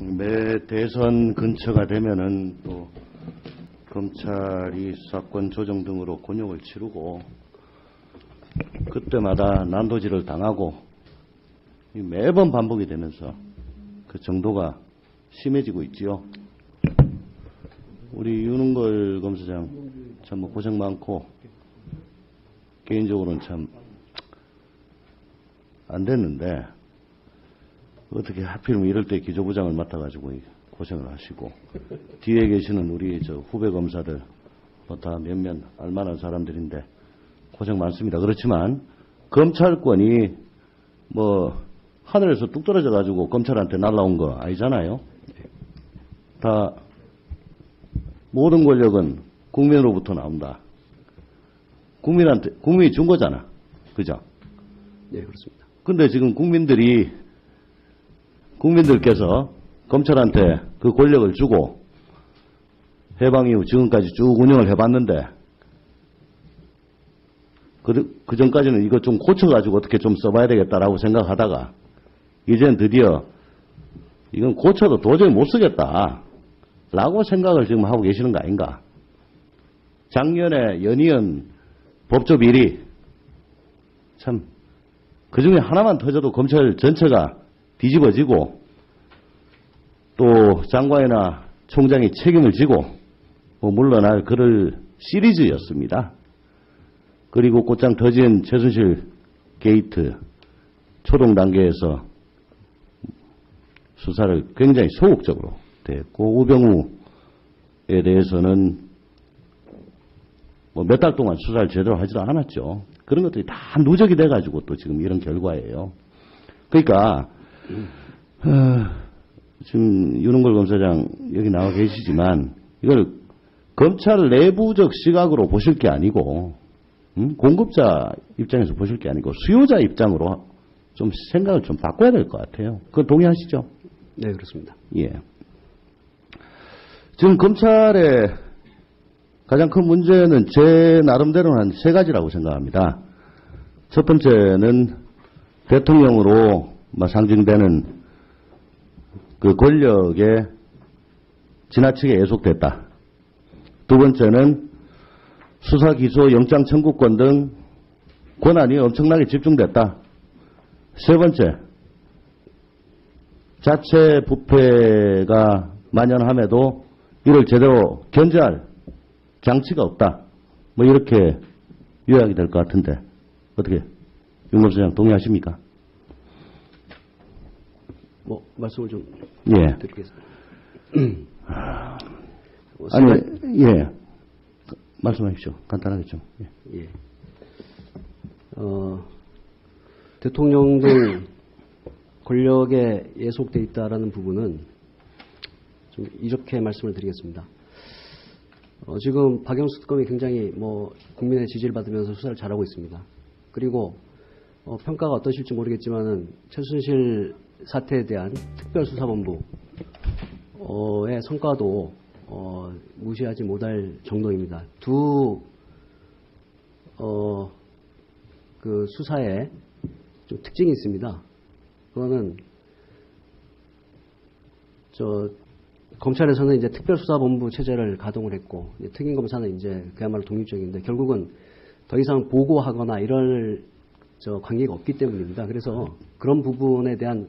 매 대선 근처가 되면은 또 검찰이 수사권 조정 등으로 곤욕을 치르고 그때마다 난도질을 당하고 매번 반복이 되면서 그 정도가 심해지고 있지요. 우리 윤은걸 검사장 참 뭐 고생 많고 개인적으로는 참 안 됐는데 어떻게 하필이면 이럴 때 기조부장을 맡아가지고 고생을 하시고 뒤에 계시는 우리 저 후배 검사들 뭐 다 몇몇 알만한 사람들인데 고생 많습니다. 그렇지만 검찰권이 뭐 하늘에서 뚝 떨어져가지고 검찰한테 날라온 거 아니잖아요. 다 모든 권력은 국민으로부터 나온다. 국민이 준 거잖아. 그죠? 네, 그렇습니다. 근데 지금 국민들께서 검찰한테 그 권력을 주고 해방 이후 지금까지 쭉 운영을 해봤는데 그 전까지는 이거 좀 고쳐가지고 어떻게 좀 써봐야 되겠다라고 생각하다가 이제는 드디어 이건 고쳐도 도저히 못 쓰겠다라고 생각을 지금 하고 계시는 거 아닌가. 작년에 연이은 법조 비리 참 그 중에 하나만 터져도 검찰 전체가 뒤집어지고 또 장관이나 총장이 책임을 지고 뭐 물러날 그럴 시리즈였습니다. 그리고 곧장 터진 최순실 게이트 초동 단계에서 수사를 굉장히 소극적으로 됐고 우병우에 대해서는 뭐 몇 달 동안 수사를 제대로 하지도 않았죠. 그런 것들이 다 누적이 돼가지고 또 지금 이런 결과예요. 그러니까 지금 윤은걸 검사장 여기 나와 계시지만 이걸 검찰 내부적 시각으로 보실 게 아니고 공급자 입장에서 보실 게 아니고 수요자 입장으로 좀 생각을 좀 바꿔야 될 것 같아요. 그건 동의하시죠? 네, 그렇습니다. 예. 지금 검찰의 가장 큰 문제는 제 나름대로는 한 세 가지라고 생각합니다. 첫 번째는 대통령으로 상징되는 그 권력에 지나치게 애속됐다. 두 번째는 수사, 기소, 영장 청구권 등 권한이 엄청나게 집중됐다. 세 번째, 자체 부패가 만연함에도 이를 제대로 견제할 장치가 없다. 뭐 이렇게 요약이 될 것 같은데 어떻게 윤 검사장 동의하십니까? 뭐 말씀을 좀 예. 드리겠습니다. 아니, 예. 말씀하십시오. 간단하게 좀. 예. 예. 대통령 등 권력에 예속돼 있다라는 부분은 좀 이렇게 말씀을 드리겠습니다. 지금 박영수 특검이 굉장히 국민의 지지를 받으면서 수사를 잘하고 있습니다. 그리고 평가가 어떠실지 모르겠지만은 최순실 사태에 대한 특별수사본부의 성과도 무시하지 못할 정도입니다. 그 수사에 좀 특징이 있습니다. 그거는 검찰에서는 이제 특별수사본부 체제를 가동을 했고 특임검사는 이제 그야말로 독립적인데 결국은 더 이상 보고하거나 이럴 관계가 없기 때문입니다. 그래서 그런 부분에 대한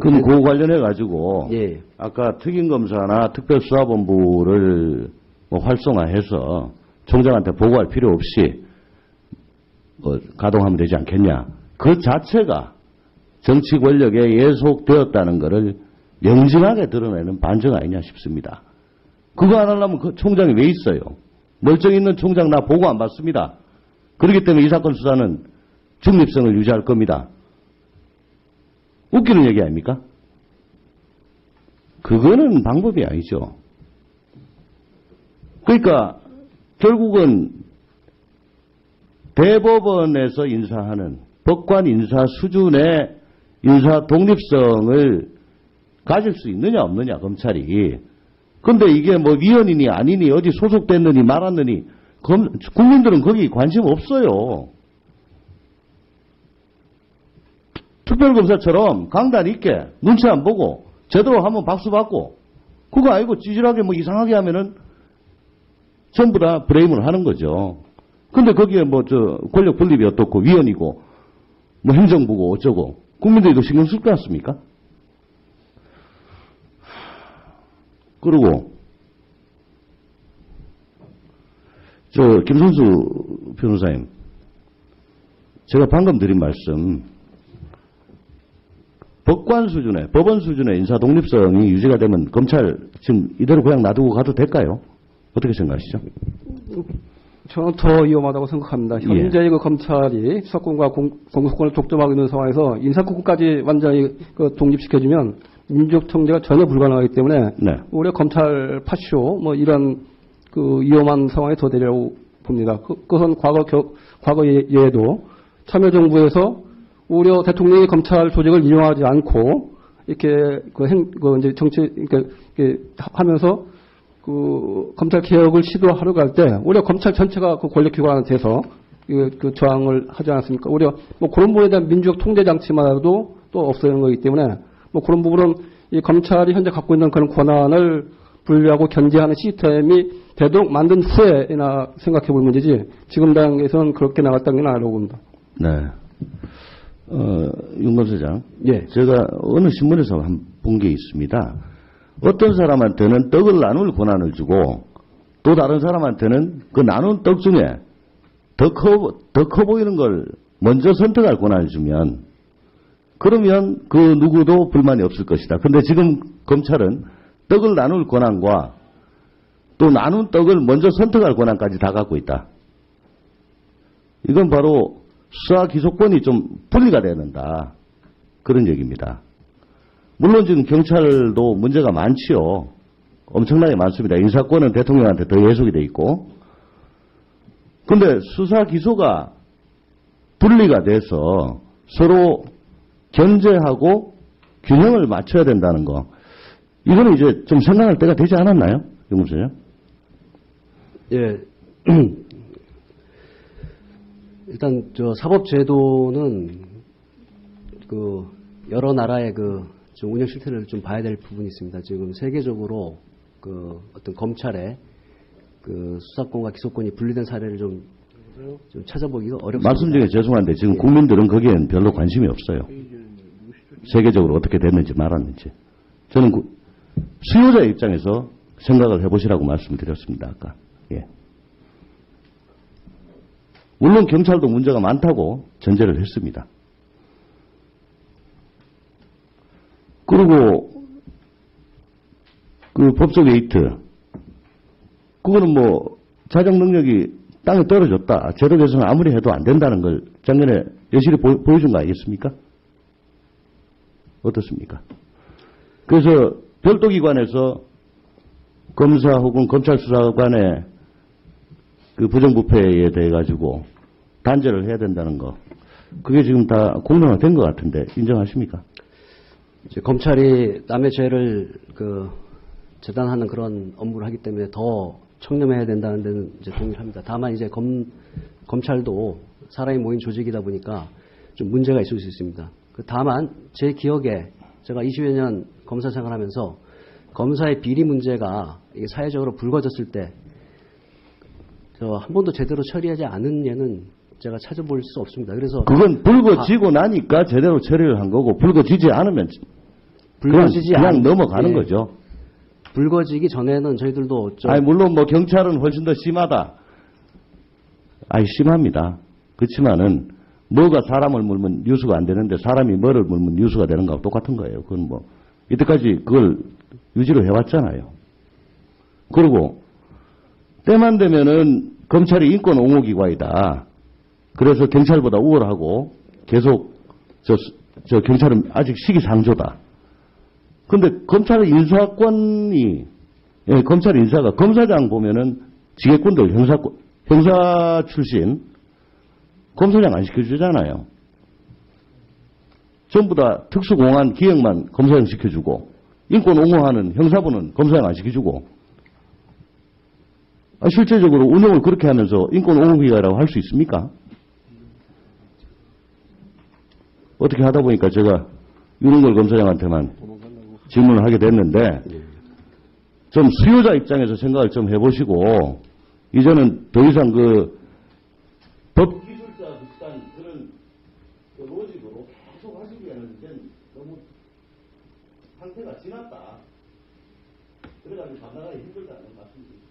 그럼 그거 관련해 가지고 예. 아까 특임검사나 특별수사본부를 활성화해서 총장한테 보고할 필요 없이 가동하면 되지 않겠냐. 그 자체가 정치 권력에 예속되었다는 것을 명징하게 드러내는 반증 아니냐 싶습니다. 그거 안 하려면 그 총장이 왜 있어요? 멀쩡히 있는 총장 나 보고 안 받습니다. 그렇기 때문에 이 사건 수사는 중립성을 유지할 겁니다. 웃기는 얘기 아닙니까? 그거는 방법이 아니죠. 그러니까 결국은 대법원에서 인사하는 법관 인사 수준의 인사 독립성을 가질 수 있느냐 없느냐 검찰이. 근데 이게 위원이니 아니니 어디 소속됐느니 말았느니 국민들은 거기 관심 없어요. 특별검사처럼 강단 있게 눈치 안 보고 제대로 하면 박수 받고, 그거 아니고 찌질하게 뭐 이상하게 하면은 전부 다 브레임을 하는 거죠. 근데 거기에 뭐 권력 분립이 어떻고 위헌이고 뭐 행정부고 어쩌고 국민들이 이거 신경 쓸 것 같습니까? 그리고 김선수 변호사님, 제가 방금 드린 말씀, 법관 수준의, 법원 수준의 인사 독립성이 유지가 되면 검찰 지금 이대로 그냥 놔두고 가도 될까요? 어떻게 생각하시죠? 저는 더 위험하다고 생각합니다. 현재 그 검찰이 수사권과 공소권을 독점하고 있는 상황에서 인사권까지 완전히 그 독립시켜주면 민주적 통제가 전혀 불가능하기 때문에 네. 오히려 검찰 파쇼 뭐 이런 그 위험한 상황에 더 되리라고 봅니다. 그것은 과거에도 참여정부에서 오히려 대통령이 검찰 조직을 이용하지 않고 이렇게 이제 정치 이렇게 하면서 그 검찰 개혁을 시도하려고 할 때 오히려 검찰 전체가 그 권력기관에 대해서 그 저항을 하지 않았습니까? 오히려 뭐 그런 부분에 대한 민주적 통제 장치만으로도 또 없어지는 거기 때문에 뭐 그런 부분은 이 검찰이 현재 갖고 있는 그런 권한을 분리하고 견제하는 시스템이 되도록 만든 후에나 생각해 볼 문제지 지금 단계에서는 그렇게 나갈 단계는 아니라고 봅니다. 네. 윤 검사장. 예. 제가 어느 신문에서 본 게 있습니다. 어떤 사람한테는 떡을 나눌 권한을 주고 또 다른 사람한테는 그 나눈 떡 중에 더 커 보이는 걸 먼저 선택할 권한을 주면 그러면 그 누구도 불만이 없을 것이다. 근데 지금 검찰은 떡을 나눌 권한과 또 나눈 떡을 먼저 선택할 권한까지 다 갖고 있다. 이건 바로 수사 기소권이 좀 분리가 되는다. 그런 얘기입니다. 물론 지금 경찰도 문제가 많지요. 엄청나게 많습니다. 인사권은 대통령한테 더 예속이 돼 있고. 근데 수사 기소가 분리가 돼서 서로 견제하고 균형을 맞춰야 된다는 거. 이거는 이제 좀 생각할 때가 되지 않았나요? 윤무사님? 예. 일단 사법제도는 그 여러 나라의 좀 운영 실태를 좀 봐야 될 부분이 있습니다. 지금 세계적으로 그 어떤 검찰의 그 수사권과 기소권이 분리된 사례를 좀 찾아보기가 어렵습니다. 말씀 중에 죄송한데 지금 국민들은 거기엔 별로 관심이 없어요. 세계적으로 어떻게 됐는지 말았는지. 저는 수요자의 입장에서 생각을 해보시라고 말씀을 드렸습니다. 아까. 예. 물론 경찰도 문제가 많다고 전제를 했습니다. 그리고 그 법조 게이트, 그거는 뭐 자정 능력이 땅에 떨어졌다. 제도 개선을 아무리 해도 안 된다는 걸 작년에 여실히 보여준 거 아니겠습니까? 어떻습니까? 그래서 별도 기관에서 검사 혹은 검찰 수사관의 그 부정부패에 대해 가지고 단죄를 해야 된다는 거, 그게 지금 다 공론화된 것 같은데 인정하십니까? 이제 검찰이 남의 죄를 재단하는 그런 업무를 하기 때문에 더 청렴해야 된다는 데는 이제 동의를 합니다. 다만 이제 검찰도 사람이 모인 조직이다 보니까 좀 문제가 있을 수 있습니다. 다만 제 기억에 제가 20여 년 검사 생활하면서 검사의 비리 문제가 이게 사회적으로 불거졌을 때 한 번도 제대로 처리하지 않은 예는 제가 찾아볼 수 없습니다. 그래서 그건 불거지고 나니까 제대로 처리를 한 거고, 불거지지 않으면 그냥 넘어가는 거죠. 불거지기 전에는 저희들도 물론 뭐 경찰은 훨씬 더 심하다. 심합니다. 그렇지만은 뭐가 사람을 물면 뉴스가 안 되는데 사람이 뭐를 물면 뉴스가 되는 거하고 똑같은 거예요. 그건 뭐 이때까지 그걸 유지를 해왔잖아요. 그리고 때만 되면은 검찰이 인권 옹호기관이다. 그래서 경찰보다 우월하고 계속 경찰은 아직 시기상조다. 근데 검찰의 인사권이, 검찰 인사가 검사장 보면은 지휘권들 형사 출신 검사장 안 시켜주잖아요. 전부 다 특수공안 기획만 검사장 시켜주고 인권 옹호하는 형사부는 검사장 안 시켜주고, 실제적으로 운영을 그렇게 하면서 인권 옹호기관이라고 할 수 있습니까? 어떻게 하다 보니까 제가 윤은걸 검사장한테만 질문을 하게 됐는데 좀 수요자 입장에서 생각을 좀 해보시고 이제는 더 이상 그 법기술자 비슷한 그런 그 로직으로 계속 하시기에는 이제 너무 상태가 지났다. 그래가지고 감당하기 힘들다는 말씀이십니다.